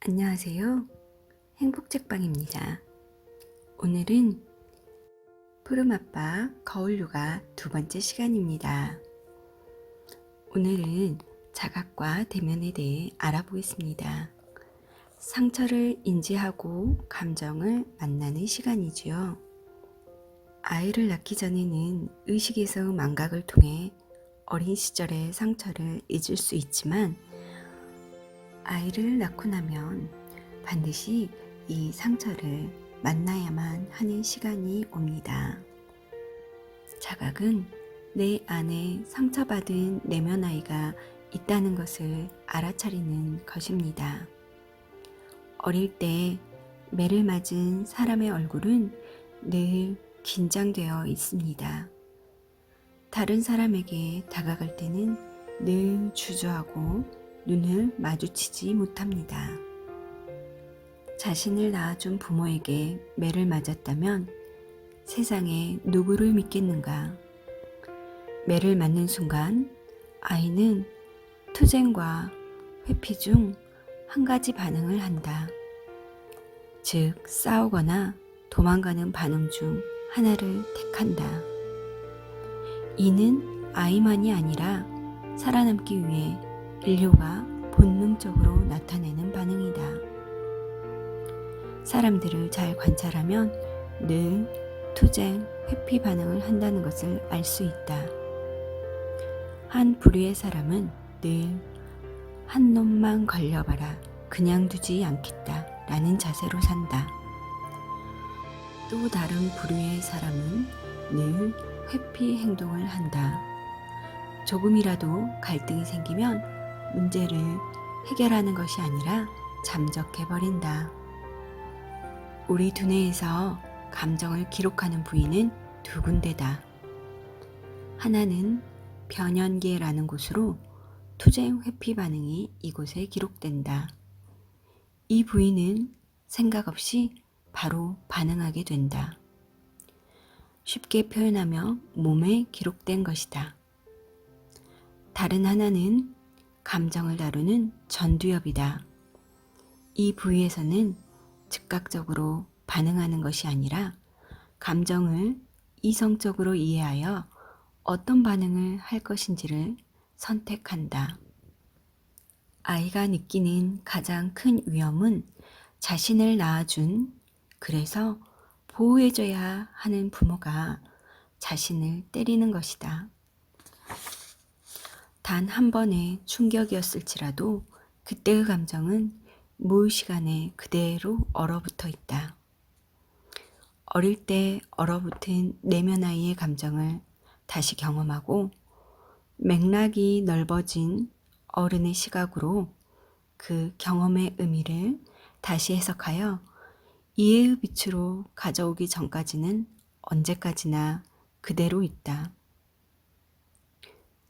안녕하세요. 행복책방입니다. 오늘은 푸른아빠 거울요가 두 번째 시간입니다. 오늘은 자각과 대면에 대해 알아보겠습니다. 상처를 인지하고 감정을 만나는 시간이지요. 아이를 낳기 전에는 의식에서 망각을 통해 어린 시절의 상처를 잊을 수 있지만 아이를 낳고 나면 반드시 이 상처를 만나야만 하는 시간이 옵니다. 자각은 내 안에 상처받은 내면 아이가 있다는 것을 알아차리는 것입니다. 어릴 때 매를 맞은 사람의 얼굴은 늘 긴장되어 있습니다. 다른 사람에게 다가갈 때는 늘 주저하고 눈을 마주치지 못합니다. 자신을 낳아준 부모에게 매를 맞았다면 세상에 누구를 믿겠는가? 매를 맞는 순간 아이는 투쟁과 회피 중 한 가지 반응을 한다. 즉, 싸우거나 도망가는 반응 중 하나를 택한다. 이는 아이만이 아니라 살아남기 위해 인류가 본능적으로 나타내는 반응이다. 사람들을 잘 관찰하면 늘 투쟁, 회피 반응을 한다는 것을 알 수 있다. 한 부류의 사람은 늘 한 놈만 걸려봐라, 그냥 두지 않겠다 라는 자세로 산다. 또 다른 부류의 사람은 늘 회피 행동을 한다. 조금이라도 갈등이 생기면 문제를 해결하는 것이 아니라 잠적해버린다. 우리 두뇌에서 감정을 기록하는 부위는 두 군데다. 하나는 변연계라는 곳으로 투쟁 회피 반응이 이곳에 기록된다. 이 부위는 생각 없이 바로 반응하게 된다. 쉽게 표현하며 몸에 기록된 것이다. 다른 하나는 감정을 다루는 전두엽이다. 이 부위에서는 즉각적으로 반응하는 것이 아니라 감정을 이성적으로 이해하여 어떤 반응을 할 것인지를 선택한다. 아이가 느끼는 가장 큰 위험은 자신을 낳아준, 그래서 보호해줘야 하는 부모가 자신을 때리는 것이다. 단 한 번의 충격이었을지라도 그때의 감정은 무의식 안에 그대로 얼어붙어 있다. 어릴 때 얼어붙은 내면 아이의 감정을 다시 경험하고 맥락이 넓어진 어른의 시각으로 그 경험의 의미를 다시 해석하여 이해의 빛으로 가져오기 전까지는 언제까지나 그대로 있다.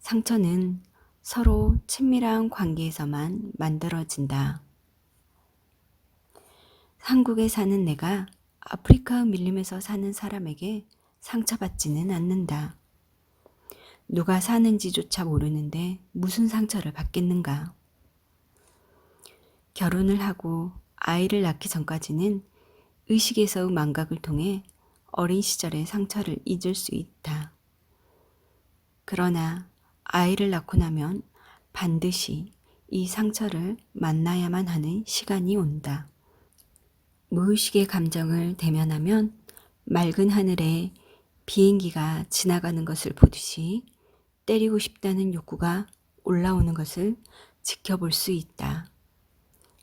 상처는 서로 친밀한 관계에서만 만들어진다. 한국에 사는 내가 아프리카 밀림에서 사는 사람에게 상처받지는 않는다. 누가 사는지조차 모르는데 무슨 상처를 받겠는가. 결혼을 하고 아이를 낳기 전까지는 의식에서의 망각을 통해 어린 시절의 상처를 잊을 수 있다. 그러나 아이를 낳고 나면 반드시 이 상처를 만나야만 하는 시간이 온다. 무의식의 감정을 대면하면 맑은 하늘에 비행기가 지나가는 것을 보듯이 때리고 싶다는 욕구가 올라오는 것을 지켜볼 수 있다.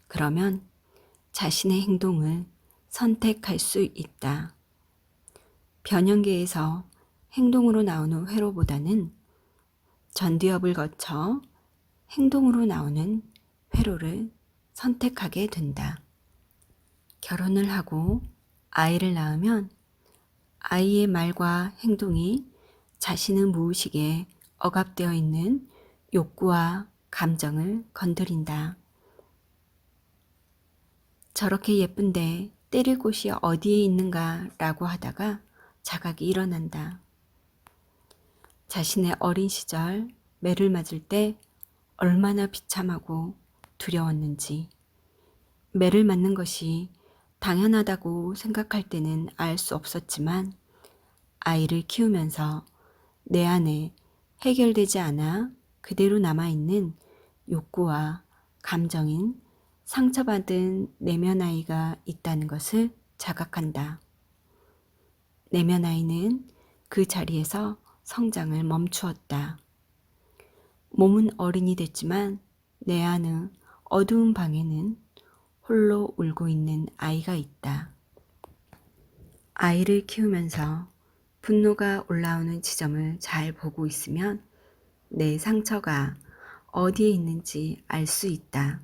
그러면 자신의 행동을 선택할 수 있다. 변형계에서 행동으로 나오는 회로보다는 전두엽을 거쳐 행동으로 나오는 회로를 선택하게 된다. 결혼을 하고 아이를 낳으면 아이의 말과 행동이 자신의 무의식에 억압되어 있는 욕구와 감정을 건드린다. 저렇게 예쁜데 때릴 곳이 어디에 있는가 라고 하다가 자각이 일어난다. 자신의 어린 시절 매를 맞을 때 얼마나 비참하고 두려웠는지, 매를 맞는 것이 당연하다고 생각할 때는 알 수 없었지만 아이를 키우면서 내 안에 해결되지 않아 그대로 남아있는 욕구와 감정인 상처받은 내면 아이가 있다는 것을 자각한다. 내면 아이는 그 자리에서 성장을 멈추었다. 몸은 어른이 됐지만 내 안의 어두운 방에는 홀로 울고 있는 아이가 있다. 아이를 키우면서 분노가 올라오는 지점을 잘 보고 있으면 내 상처가 어디에 있는지 알 수 있다.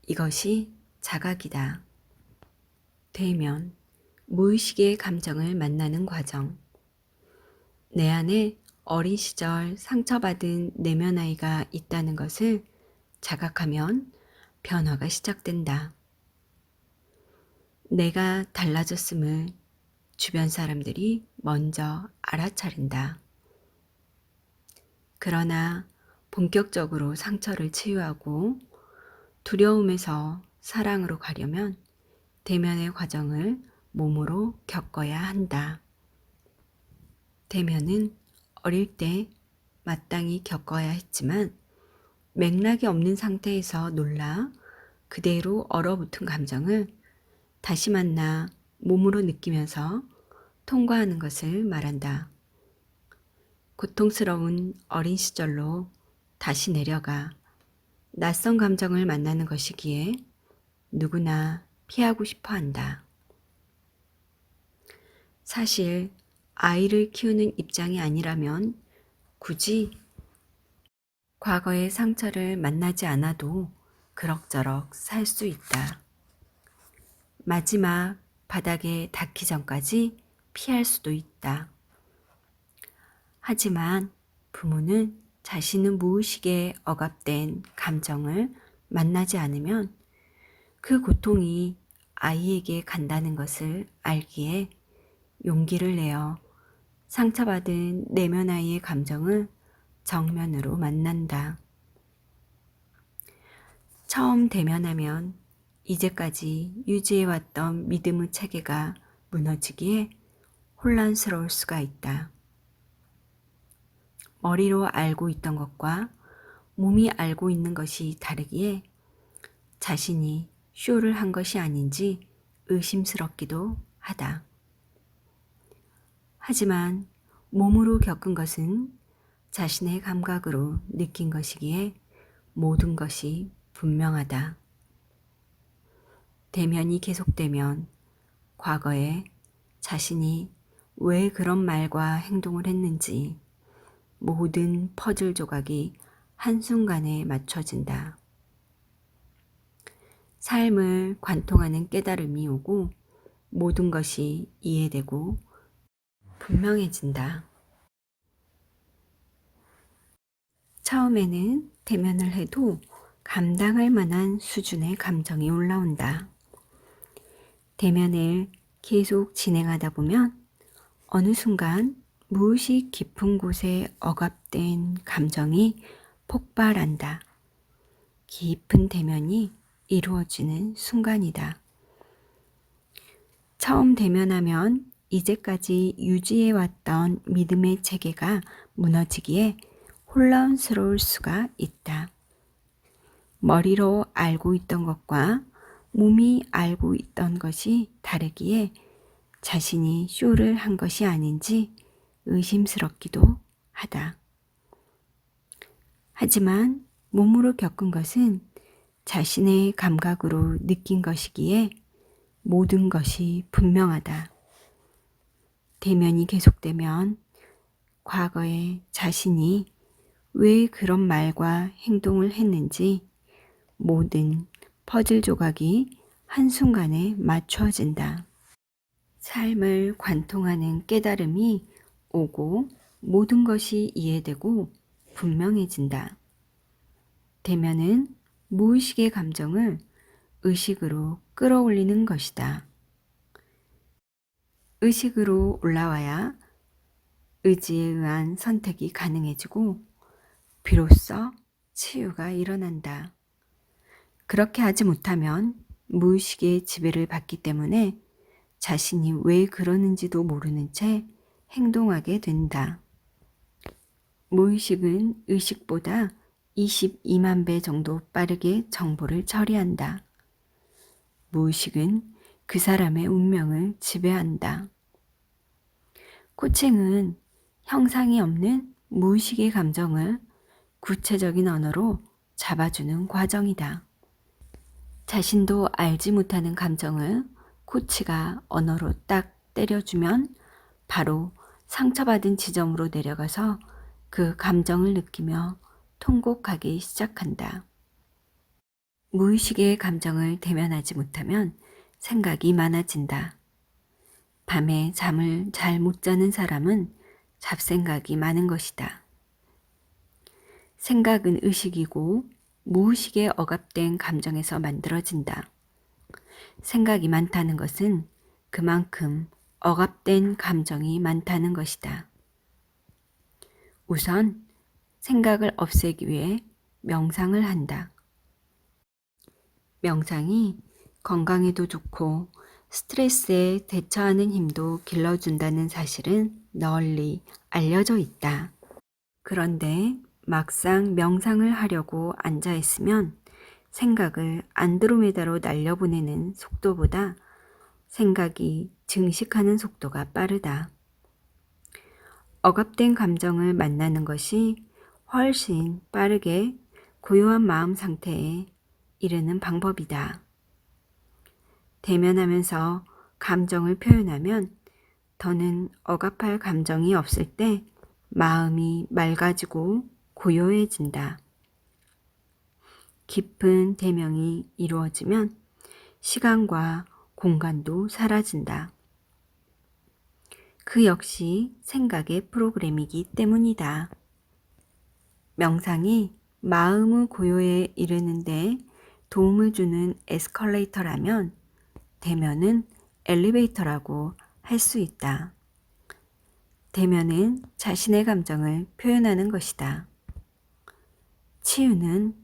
이것이 자각이다. 대면, 무의식의 감정을 만나는 과정. 내 안에 어린 시절 상처받은 내면 아이가 있다는 것을 자각하면 변화가 시작된다. 내가 달라졌음을 주변 사람들이 먼저 알아차린다. 그러나 본격적으로 상처를 치유하고 두려움에서 사랑으로 가려면 대면의 과정을 몸으로 겪어야 한다. 대면은 어릴 때 마땅히 겪어야 했지만 맥락이 없는 상태에서 놀라 그대로 얼어붙은 감정을 다시 만나 몸으로 느끼면서 통과하는 것을 말한다. 고통스러운 어린 시절로 다시 내려가 낯선 감정을 만나는 것이기에 누구나 피하고 싶어 한다. 사실 아이를 키우는 입장이 아니라면 굳이 과거의 상처를 만나지 않아도 그럭저럭 살 수 있다. 마지막 바닥에 닿기 전까지 피할 수도 있다. 하지만 부모는 자신의 무의식에 억압된 감정을 만나지 않으면 그 고통이 아이에게 간다는 것을 알기에 용기를 내어 상처받은 내면 아이의 감정을 정면으로 만난다. 처음 대면하면 이제까지 유지해왔던 믿음의 체계가 무너지기에 혼란스러울 수가 있다. 머리로 알고 있던 것과 몸이 알고 있는 것이 다르기에 자신이 쇼를 한 것이 아닌지 의심스럽기도 하다. 하지만 몸으로 겪은 것은 자신의 감각으로 느낀 것이기에 모든 것이 분명하다. 대면이 계속되면 과거에 자신이 왜 그런 말과 행동을 했는지 모든 퍼즐 조각이 한순간에 맞춰진다. 삶을 관통하는 깨달음이 오고 모든 것이 이해되고 분명해진다. 처음에는 대면을 해도 감당할 만한 수준의 감정이 올라온다. 대면을 계속 진행하다 보면 어느 순간 무의식 깊은 곳에 억압된 감정이 폭발한다. 깊은 대면이 이루어지는 순간이다. 처음 대면하면 이제까지 유지해왔던 믿음의 체계가 무너지기에 혼란스러울 수가 있다. 머리로 알고 있던 것과 몸이 알고 있던 것이 다르기에 자신이 쇼를 한 것이 아닌지 의심스럽기도 하다. 하지만 몸으로 겪은 것은 자신의 감각으로 느낀 것이기에 모든 것이 분명하다. 대면이 계속되면 과거에 자신이 왜 그런 말과 행동을 했는지 모든 퍼즐 조각이 한순간에 맞춰진다. 삶을 관통하는 깨달음이 오고 모든 것이 이해되고 분명해진다. 대면은 무의식의 감정을 의식으로 끌어올리는 것이다. 의식으로 올라와야 의지에 의한 선택이 가능해지고 비로소 치유가 일어난다. 그렇게 하지 못하면 무의식의 지배를 받기 때문에 자신이 왜 그러는지도 모르는 채 행동하게 된다. 무의식은 의식보다 22만 배 정도 빠르게 정보를 처리한다. 무의식은 그 사람의 운명을 지배한다. 코칭은 형상이 없는 무의식의 감정을 구체적인 언어로 잡아주는 과정이다. 자신도 알지 못하는 감정을 코치가 언어로 딱 때려주면 바로 상처받은 지점으로 내려가서 그 감정을 느끼며 통곡하기 시작한다. 무의식의 감정을 대면하지 못하면 생각이 많아진다. 밤에 잠을 잘 못 자는 사람은 잡생각이 많은 것이다. 생각은 의식이고 무의식에 억압된 감정에서 만들어진다. 생각이 많다는 것은 그만큼 억압된 감정이 많다는 것이다. 우선 생각을 없애기 위해 명상을 한다. 명상이 건강에도 좋고 스트레스에 대처하는 힘도 길러준다는 사실은 널리 알려져 있다. 그런데 막상 명상을 하려고 앉아 있으면 생각을 안드로메다로 날려보내는 속도보다 생각이 증식하는 속도가 빠르다. 억압된 감정을 만나는 것이 훨씬 빠르게 고요한 마음 상태에 이르는 방법이다. 대면하면서 감정을 표현하면 더는 억압할 감정이 없을 때 마음이 맑아지고 고요해진다. 깊은 대명이 이루어지면 시간과 공간도 사라진다. 그 역시 생각의 프로그램이기 때문이다. 명상이 마음의 고요에 이르는데 도움을 주는 에스컬레이터라면 대면은 엘리베이터라고 할 수 있다. 대면은 자신의 감정을 표현하는 것이다. 치유는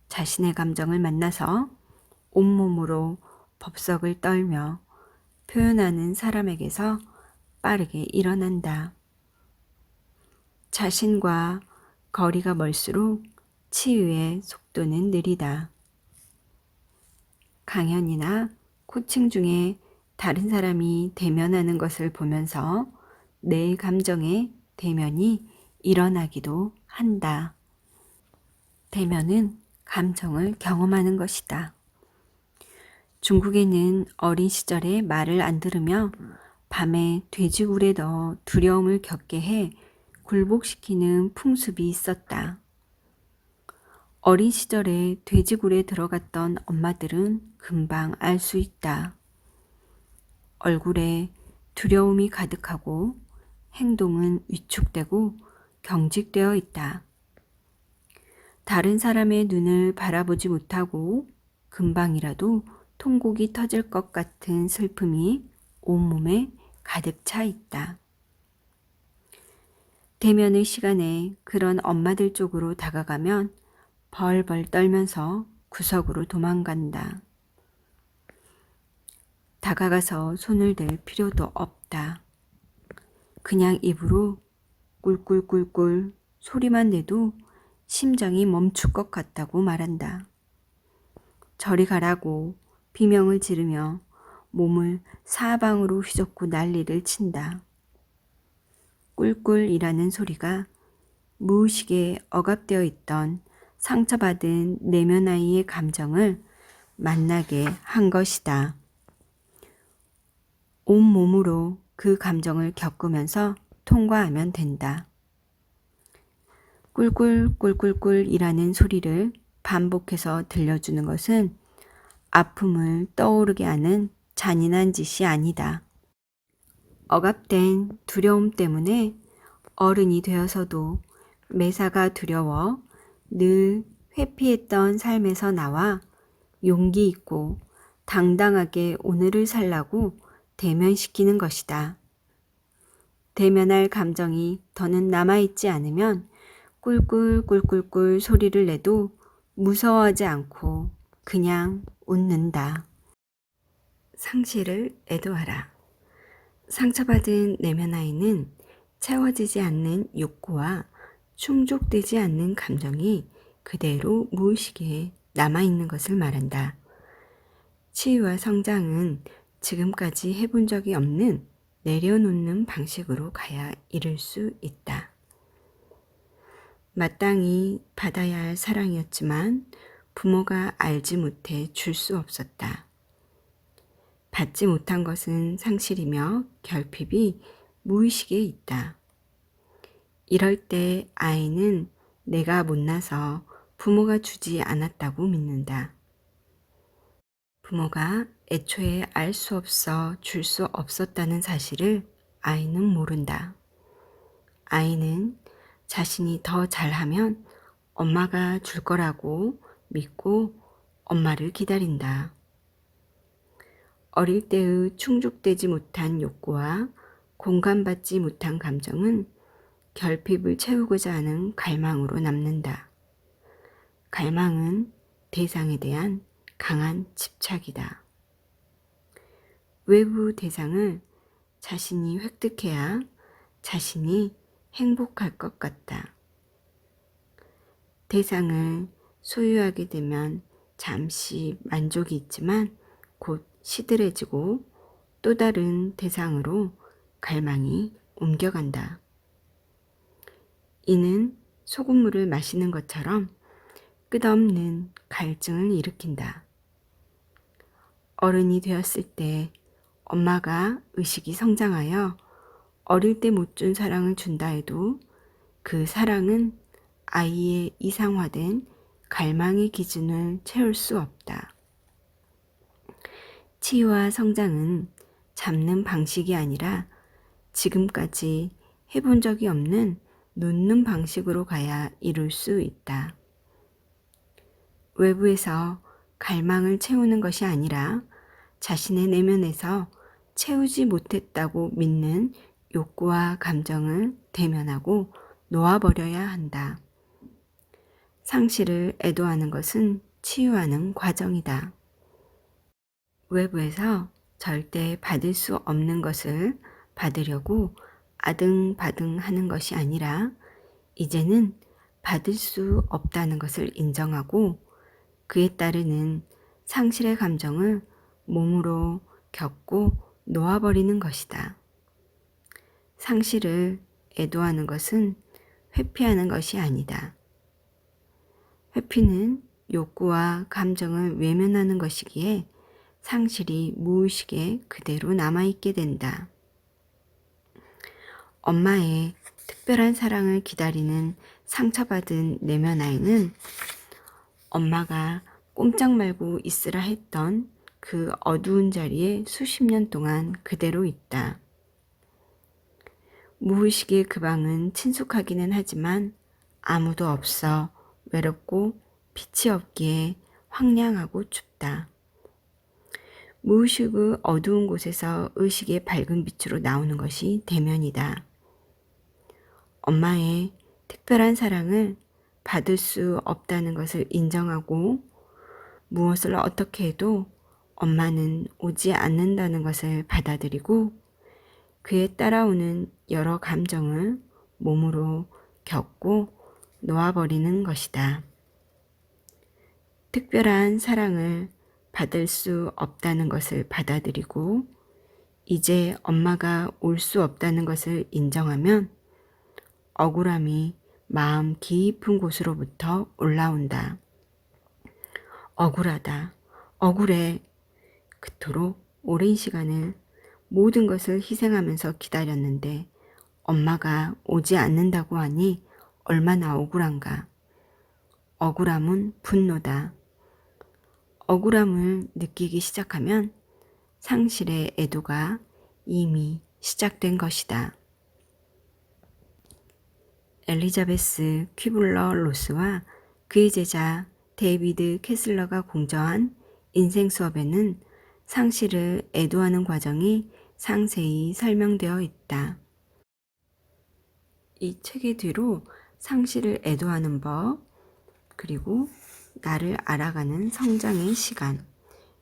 자신의 감정을 만나서 온몸으로 법석을 떨며 표현하는 사람에게서 빠르게 일어난다. 자신과 거리가 멀수록 치유의 속도는 느리다. 강연이나 코칭 중에 다른 사람이 대면하는 것을 보면서 내 감정의 대면이 일어나기도 한다. 대면은 감정을 경험하는 것이다. 중국에는 어린 시절에 말을 안 들으며 밤에 돼지굴에 넣어 두려움을 겪게 해 굴복시키는 풍습이 있었다. 어린 시절에 돼지굴에 들어갔던 엄마들은 금방 알 수 있다. 얼굴에 두려움이 가득하고 행동은 위축되고 경직되어 있다. 다른 사람의 눈을 바라보지 못하고 금방이라도 통곡이 터질 것 같은 슬픔이 온몸에 가득 차 있다. 대면의 시간에 그런 엄마들 쪽으로 다가가면 벌벌 떨면서 구석으로 도망간다. 다가가서 손을 댈 필요도 없다. 그냥 입으로 꿀꿀꿀꿀 소리만 내도 심장이 멈출 것 같다고 말한다. 저리 가라고 비명을 지르며 몸을 사방으로 휘젓고 난리를 친다. 꿀꿀이라는 소리가 무의식에 억압되어 있던 상처받은 내면 아이의 감정을 만나게 한 것이다. 온 몸으로 그 감정을 겪으면서 통과하면 된다. 꿀꿀꿀꿀꿀이라는 소리를 반복해서 들려주는 것은 아픔을 떠오르게 하는 잔인한 짓이 아니다. 억압된 두려움 때문에 어른이 되어서도 매사가 두려워 늘 회피했던 삶에서 나와 용기 있고 당당하게 오늘을 살라고 대면시키는 것이다. 대면할 감정이 더는 남아있지 않으면 꿀꿀꿀꿀꿀 소리를 내도 무서워하지 않고 그냥 웃는다. 상실을 애도하라. 상처받은 내면 아이는 채워지지 않는 욕구와 충족되지 않는 감정이 그대로 무의식에 남아있는 것을 말한다. 치유와 성장은 지금까지 해본 적이 없는 내려놓는 방식으로 가야 이룰 수 있다. 마땅히 받아야 할 사랑이었지만 부모가 알지 못해 줄 수 없었다. 받지 못한 것은 상실이며 결핍이 무의식에 있다. 이럴 때 아이는 내가 못나서 부모가 주지 않았다고 믿는다. 부모가 애초에 알 수 없어 줄 수 없었다는 사실을 아이는 모른다. 아이는 자신이 더 잘하면 엄마가 줄 거라고 믿고 엄마를 기다린다. 어릴 때의 충족되지 못한 욕구와 공감받지 못한 감정은 결핍을 채우고자 하는 갈망으로 남는다. 갈망은 대상에 대한 강한 집착이다. 외부 대상을 자신이 획득해야 자신이 행복할 것 같다. 대상을 소유하게 되면 잠시 만족이 있지만 곧 시들해지고 또 다른 대상으로 갈망이 옮겨간다. 이는 소금물을 마시는 것처럼 끝없는 갈증을 일으킨다. 어른이 되었을 때 엄마가 의식이 성장하여 어릴 때 못 준 사랑을 준다 해도 그 사랑은 아이의 이상화된 갈망의 기준을 채울 수 없다. 치유와 성장은 잡는 방식이 아니라 지금까지 해본 적이 없는 놓는 방식으로 가야 이룰 수 있다. 외부에서 갈망을 채우는 것이 아니라 자신의 내면에서 채우지 못했다고 믿는 욕구와 감정을 대면하고 놓아버려야 한다. 상실을 애도하는 것은 치유하는 과정이다. 외부에서 절대 받을 수 없는 것을 받으려고 아등바등 하는 것이 아니라 이제는 받을 수 없다는 것을 인정하고 그에 따르는 상실의 감정을 몸으로 겪고 놓아버리는 것이다. 상실을 애도하는 것은 회피하는 것이 아니다. 회피는 욕구와 감정을 외면하는 것이기에 상실이 무의식에 그대로 남아있게 된다. 엄마의 특별한 사랑을 기다리는 상처받은 내면 아이는 엄마가 꼼짝 말고 있으라 했던 그 어두운 자리에 수십 년 동안 그대로 있다. 무의식의 그 방은 친숙하기는 하지만 아무도 없어 외롭고 빛이 없기에 황량하고 춥다. 무의식의 어두운 곳에서 의식의 밝은 빛으로 나오는 것이 대면이다. 엄마의 특별한 사랑을 받을 수 없다는 것을 인정하고 무엇을 어떻게 해도 엄마는 오지 않는다는 것을 받아들이고 그에 따라오는 여러 감정을 몸으로 겪고 놓아버리는 것이다. 특별한 사랑을 받을 수 없다는 것을 받아들이고 이제 엄마가 올 수 없다는 것을 인정하면 억울함이 마음 깊은 곳으로부터 올라온다. 억울하다. 억울해. 그토록 오랜 시간을 모든 것을 희생하면서 기다렸는데 엄마가 오지 않는다고 하니 얼마나 억울한가. 억울함은 분노다. 억울함을 느끼기 시작하면 상실의 애도가 이미 시작된 것이다. 엘리자베스 퀴블러 로스와 그의 제자 데이비드 캐슬러가 공저한 인생 수업에는 상실을 애도하는 과정이 상세히 설명되어 있다. 이 책의 뒤로 상실을 애도하는 법, 그리고 나를 알아가는 성장의 시간,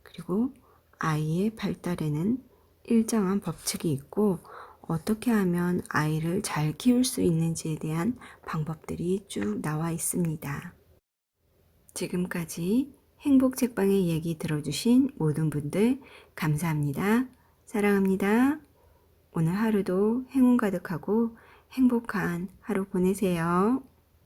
그리고 아이의 발달에는 일정한 법칙이 있고 어떻게 하면 아이를 잘 키울 수 있는지에 대한 방법들이 쭉 나와 있습니다. 지금까지 행복책방의 얘기 들어주신 모든 분들 감사합니다. 사랑합니다. 오늘 하루도 행운 가득하고 행복한 하루 보내세요.